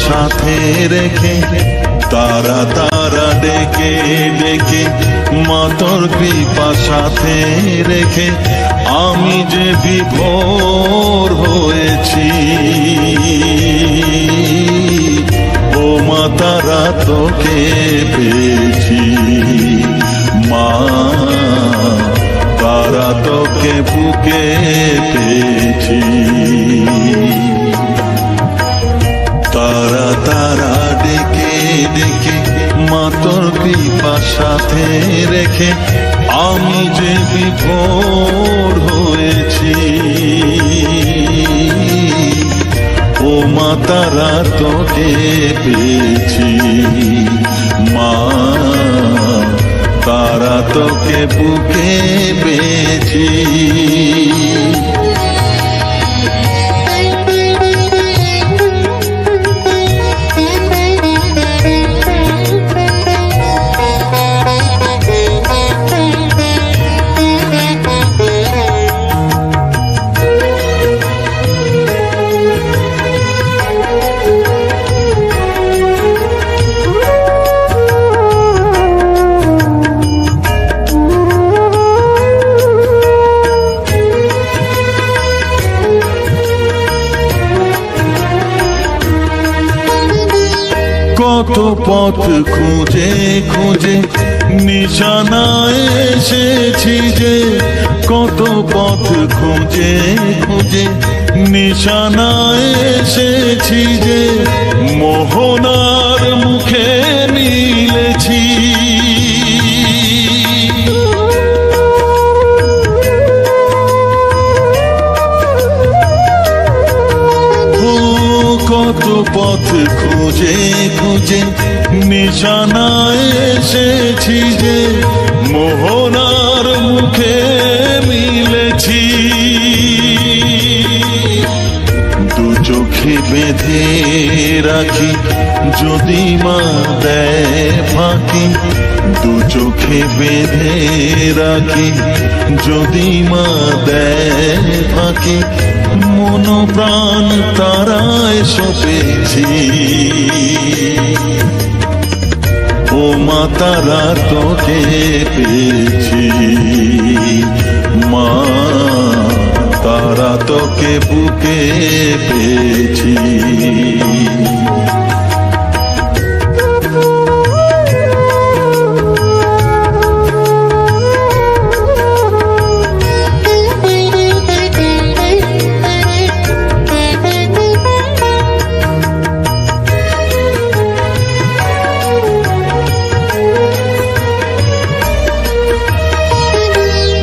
সাথে রেখে তারা তারা ডেকে ডেকে মা তোর কৃপা সাথে রেখে আমি যে বিভোর হয়েছি। ও মা তারা তোকে পেয়েছি, মা তারা তোকে বুকে পেয়েছি। তারা তারা ডেকে ডেকে মা তোর কৃপা সাথে রেখে আমি যে বিভোর হয়েছি। ও মা তারা তোকে পেয়েছি, মা তারা তোকে বুকে পেয়েছি। কত পথ খুঁজে খুঁজে নিশানায় এসেছি যে, কত পথ খুঁজে খুঁজে নিশানায় এসেছি যে, মোহনার মুখে মিলেছি। কত পথ খুঁজে খুঁজে নিশানায় এসেছি যে, মোহনার মুখে মিলেছি। দু চোখে বেঁধে রাখি যদি মা দেয় ফাঁকি, দু চোখে বেঁধে রাখি যদি মা দেয় ফাঁকি, মন প্রাণ তারায় সপেছি। ও মা তারা তোকে পেয়েছি, মা তারা তোকে বুকে পেয়েছি।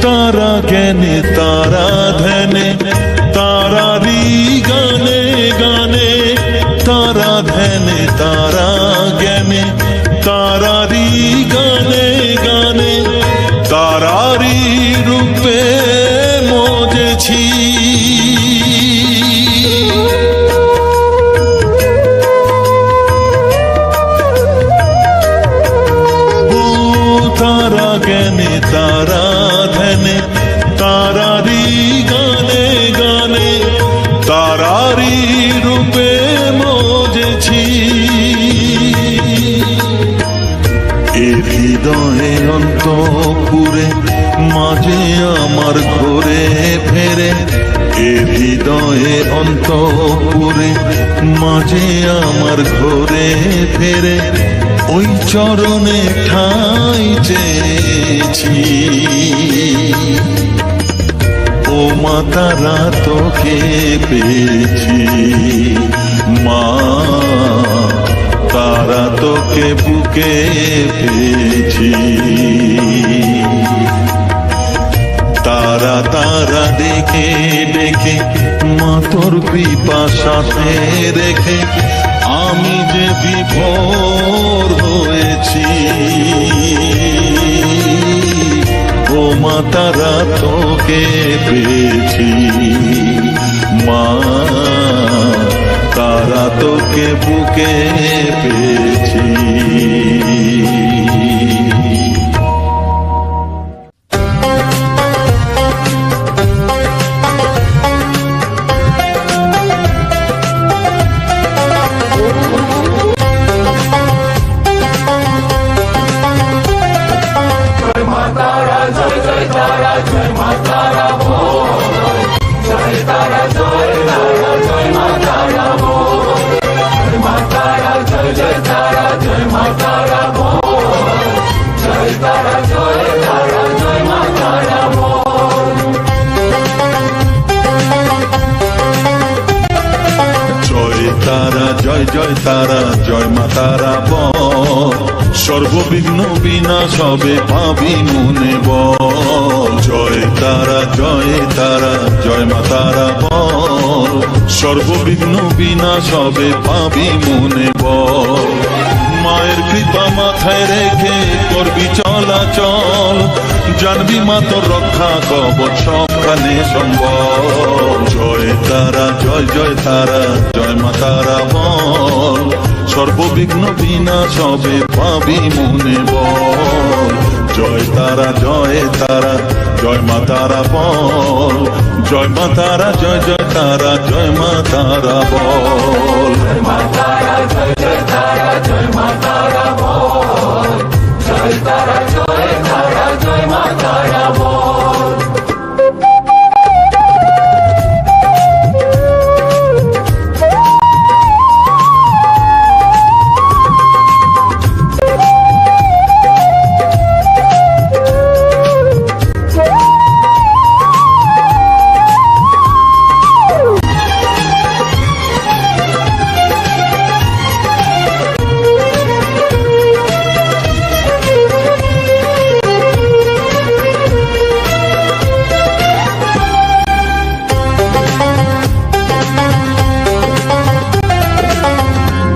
তারা জ্ঞানে তারা ধ্যানে তারারি গানে গানে, তারা ধ্যানে তারা জ্ঞানে তারারি গানে গানে, তারারি রূপে মজেছি। তারা জ্ঞানে তারা ধ্যানে তারারি গানে গানে, তারারি রূপে মজেছি। এ হৃদয়ে অন্তপুরে মাঝে আমার ঘরে ফেরে, এ হৃদয়ে অন্তপুরে মাঝে আমার ঘরে ফেরে, ওই চরণে ঠাঁই চেয়েছি। ও মা তারা তোকে পেয়েছি, মা তারা তোকে বুকে পেয়েছি। তারা তারা ডেকে ডেকে মা তোর কৃপা সাথে রেখে আমি যে বিভোর হয়েছি। ও মা তারা তোকে পেয়েছি, মা তারা তোকে বুকে পেয়েছি। তারা, জয় মা তারা বল। সর্ববিঘ্ন বিনাশ হবে পাবি মনে বল। জয় তারা, জয় তারা, জয় মা তারা বল। সর্ববিঘ্ন বিনাশ হবে পাবি মনে বল। মায়ের কৃপা মাথায় রেখে করবি চলাচল, জানবি মা তোর রক্ষা কবচ সবখানে সম্বল। জয় তারা, জয় জয় তারা, জয় মা তারা বল। সর্ববিঘ্ন বিনাশ হবে পাবি মনে বল। জয় তারা, জয় তারা, জয় মা তারা বল। জয় মা তারা, জয় জয় তারা, জয় মা তারা বল। জয় মা তারা, জয় জয় তারা, জয় মা তারা বল। জয় তারা, জয় তারা, জয় মা তারা বল।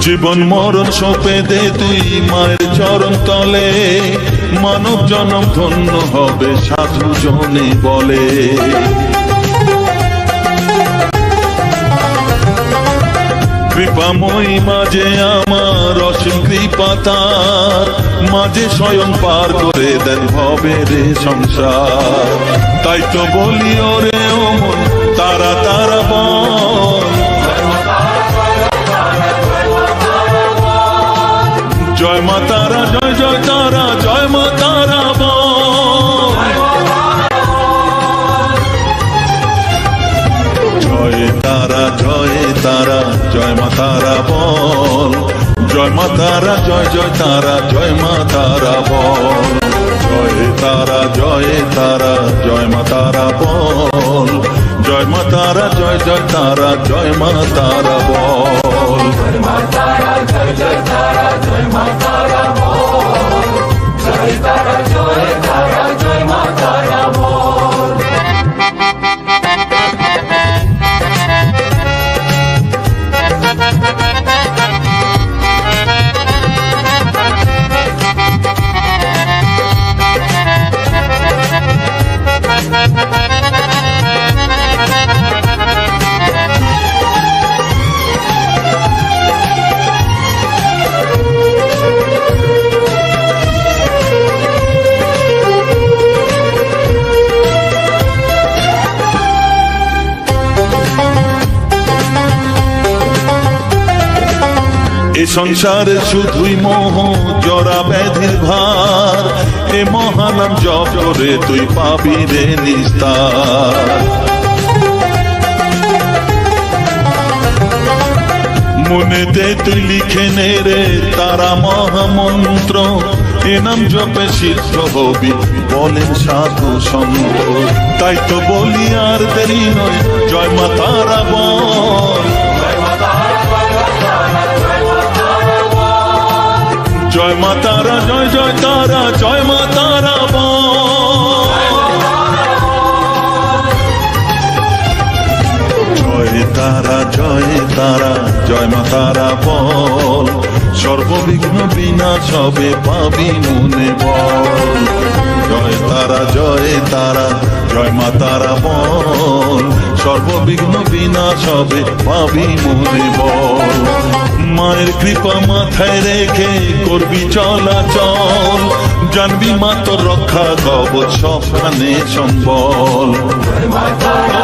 জীবন মরণ সঁপে দে তুই মায়ের চরণ তলে, মানব জনম ধন্য হবে সাধু জনে বলে। কৃপাময়ী মাঝে আমার অসীম কৃপা তার, মাঝে স্বয়ং পার করে দেন ভবের সংসার। তাই তো বলি ওরে ও মন তারা তারা বল। জয় মা তারা, জয় জয় তারা, জয় মা তারা বল। জয় তারা, জয় তারা, জয় মা তারা বল। জয় মা তারা, জয় জয় তারা, জয় মা তারা বল। জয় তারা, জয় তারা, জয় মা তারা বল। জয় মা তারা, জয় জয় তারা, জয় মা তারা বল। জয় মা তারা, জয় জয় তারা, জয় মা তারা বল। জয় তারা, জয় তারা, জয় মা তারা বল। এ সংসারে শুধুই মোহ জরা ব্যাধির ভার, এ মহানাম জপ করে তুই পাবি রে নিস্তার। মনেতে তুই লিখে নে রে তারা মহামন্ত্র, এ নাম জপে সিদ্ধ হবি বলেন সাধু সন্ত। তাই তো বলি আর দেরি নয়, জয় মা তারা বল। জয় মা তারা, জয় জয় তারা, জয় মা তারা বল। জয় তারা, জয় তারা, জয় মা তারা বল। সর্ববিঘ্ন বিনাশ হবে পাবি মনে বল। জয় তারা, জয় তারা, জয় মা তারা বল। সর্ববিঘ্ন বিনাশ হবে পাবি মনে বল। মায়ের কৃপা মাথায় রেখে করবি চলাচল, জানবি মা তোর রক্ষা কবচ সবখানে সম্বল। জয় মা তারা,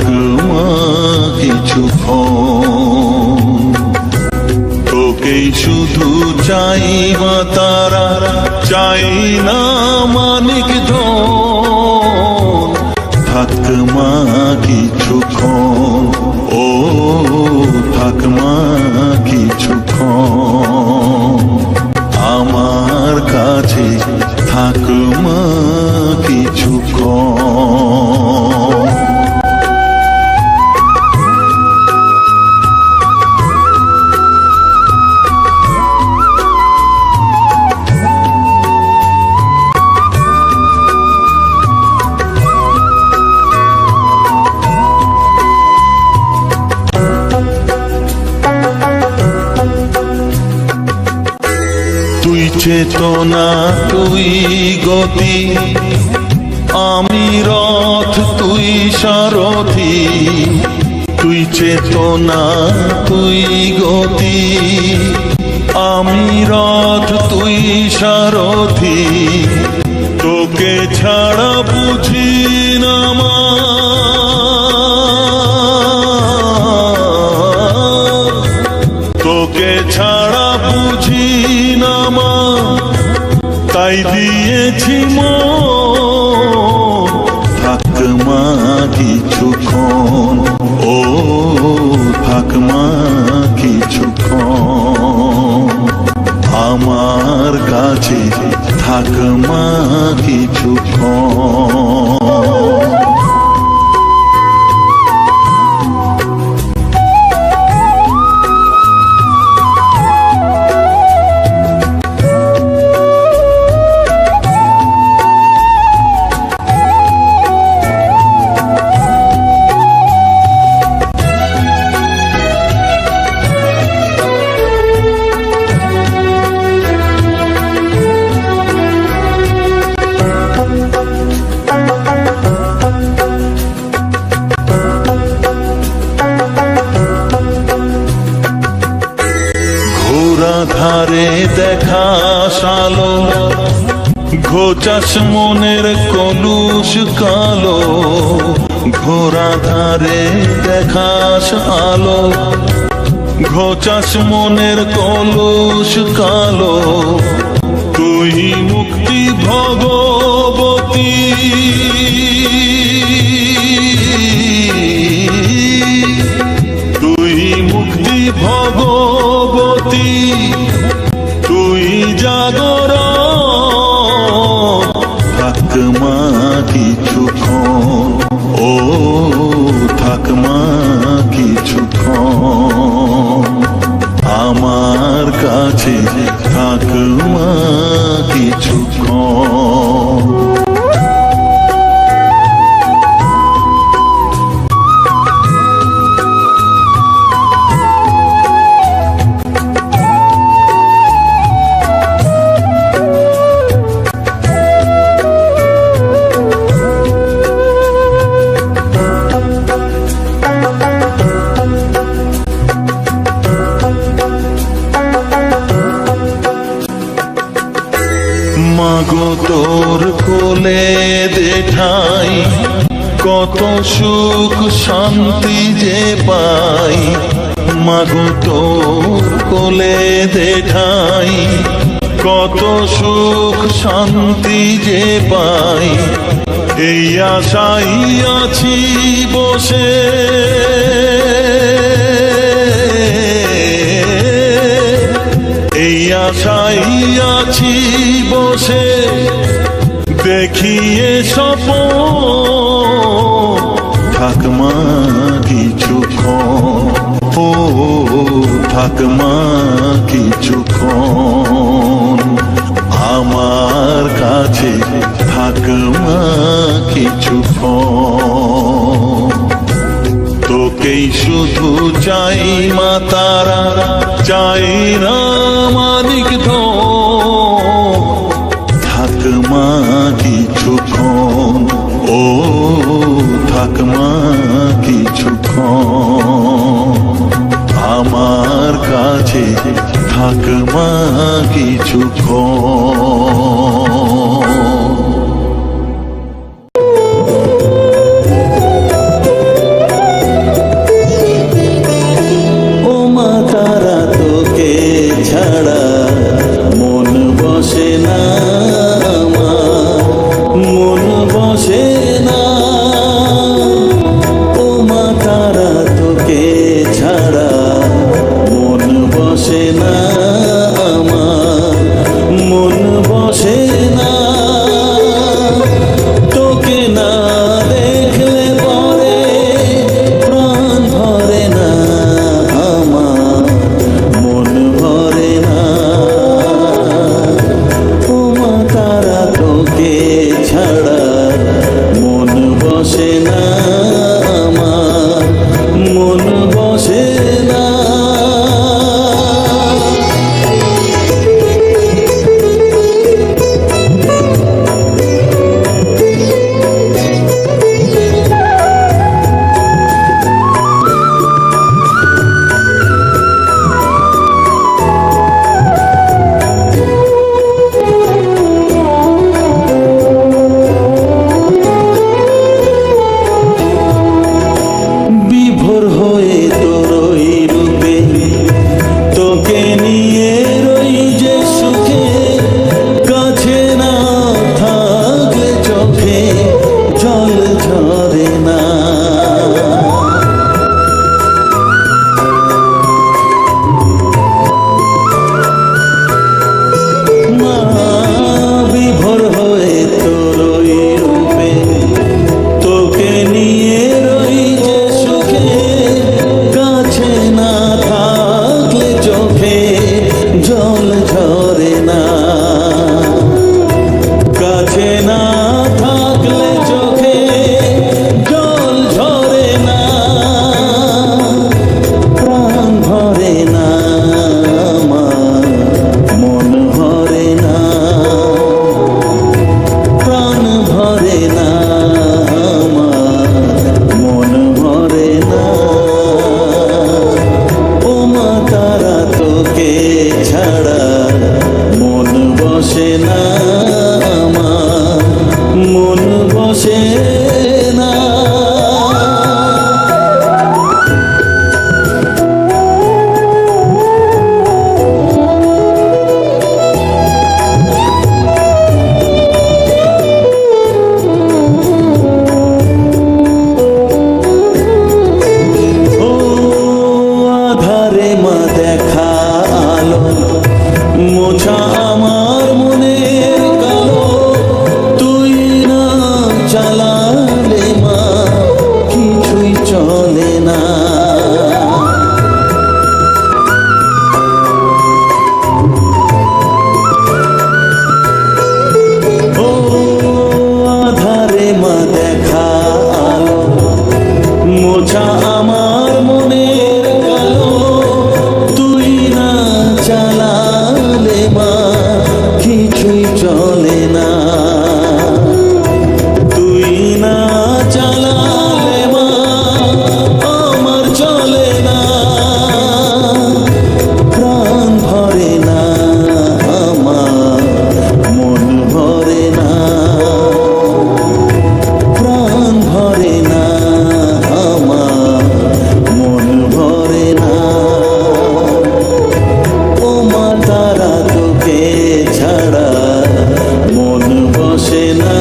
থাকমা কিছুক্ষণ। তোকেই শুধু চাই মা তারা, চাই না মানিক ধন। থাকমা কিছুক্ষণ, ও থাকমা কিছুক্ষণ আমার কাছে, থাকমা কিছুক্ষণ। তুই চেতনা, তুই গতি, আমি রথ, তুই সারথি। তুই চেতনা, তুই গতি, আমি রথ, তুই সারথি। তোকে ছাড়া বুঝি না মা, তোকে ছাড়া বুঝি না মা, তাই দিয়েছি মন। থাকমা কিছুক্ষণ, ও থাকমা কিছুক্ষণ আমার কাছে, থাকমা কিছুক্ষণ। ধারে দেখা সালো, ঘোচাস মনের কলুষ কালো। ঘোড়া ধারে দেখাস আলো, ঘোচাস মনের কলুষ কালো। তুই মুক্তি ভগবতী, তুই মুক্তি ভগবতী, তুই জাগর। থাকমা কিছুক্ষণ, ও থাকমা কিছুক্ষণ আমার কাছে, থাকমা কিছুক্ষণ। মাগো তোর কোলে দেঠাই, কত সুখ শান্তি যে পাই। মাগো তোর কোলে দেঠাই, কত সুখ শান্তি যে পাই। এই আশাই আছি বসে, এই আশাই আছি বসে, দেখিয়ে স্বপন। থাকমা কিছুক্ষণ, ও থাকমা কিছুক্ষণ আমার কাছে, থাকমা কিছুক্ষণ। তোকেই শুধু চাই মা তারা, চাই না মানিক ধন। থাকমা কিছুক্ষণ, ও থাকমা কিছুক্ষণ আমার কাছে, থাকমা কিছুক্ষণ। বসে না আমার, মন বসে না। বিভোর হয়ে তোর ওই রূপে, তোকে নিয়ে রই যে সুখে, কাছে না থাকলে চোখে জল ঝরে না। মা বিভোর হয়ে তোর ওই রূপে, তোকে নিয়ে রই যে সুখে, কাছে না থাকলে চোখে জল ঝরে না। কাছে না থাকলে চোখে জল ঝরে না, প্রাণ ভরে না আমার, মন ভরে না, প্রাণ ভরে না আমার, মন ভরে না। ও মা তারা তোকে ছাড়া মন বসে না আমার, মন বসে না। ও আধারে মা দেখা আলো, মোছা আমার মনের কালো, তুই না চালালে মা কিছুই চলে না। ও আধারে মা দেখা আলো, মোছা আমার মনের কালো, তুই না চালালে মা কিছুই চলে না। তুই না চালালে মা আমার চলে না, প্রাণ ভরে না আমার, মন ভরে না, প্রাণ ভরে না আমার, মন ভরে না। ও মা তারা তোকে ছাড়া মন বসে না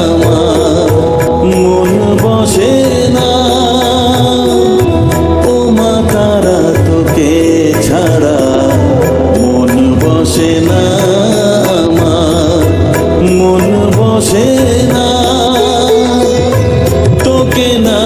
আমার, মন বসে না। ও মা তারা তোকে ছাড়া মন বসে না আমার, মন বসে না। তোকে না